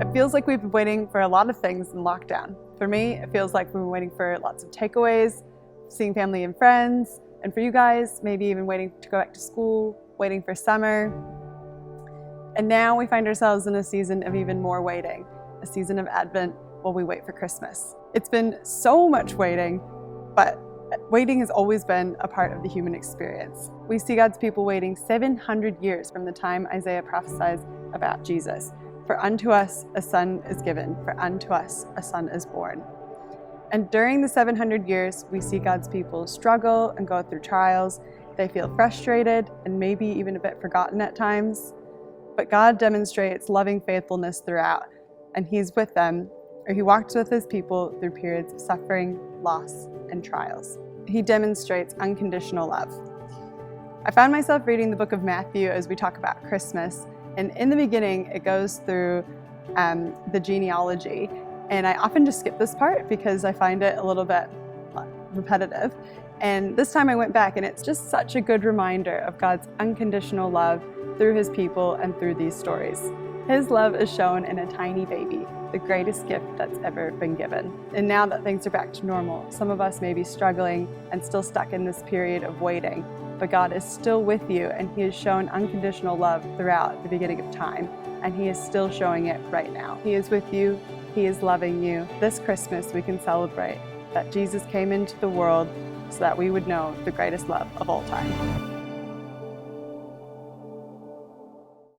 It feels like we've been waiting for a lot of things in lockdown. For me, it feels like we've been waiting for lots of takeaways, seeing family and friends, and for you guys, maybe even waiting to go back to school, waiting for summer. And now we find ourselves in a season of even more waiting, a season of Advent while we wait for Christmas. It's been so much waiting, but waiting has always been a part of the human experience. We see God's people waiting 700 years from the time Isaiah prophesies about Jesus. For unto us a son is given, for unto us a son is born. And during the 700 years, we see God's people struggle and go through trials. They feel frustrated and maybe even a bit forgotten at times. But God demonstrates loving faithfulness throughout, and He's with them, or He walks with His people through periods of suffering, loss, and trials. He demonstrates unconditional love. I found myself reading the book of Matthew as we talk about Christmas, and in the beginning it goes through the genealogy, and I often just skip this part because I find it a little bit repetitive. And this time I went back, and it's just such a good reminder of God's unconditional love through His people and through these stories. His love is shown in a tiny baby, the greatest gift that's ever been given. And now that things are back to normal, some of us may be struggling and still stuck in this period of waiting, but God is still with you, and He has shown unconditional love throughout the beginning of time, and He is still showing it right now. He is with you, He is loving you. This Christmas we can celebrate that Jesus came into the world so that we would know the greatest love of all time.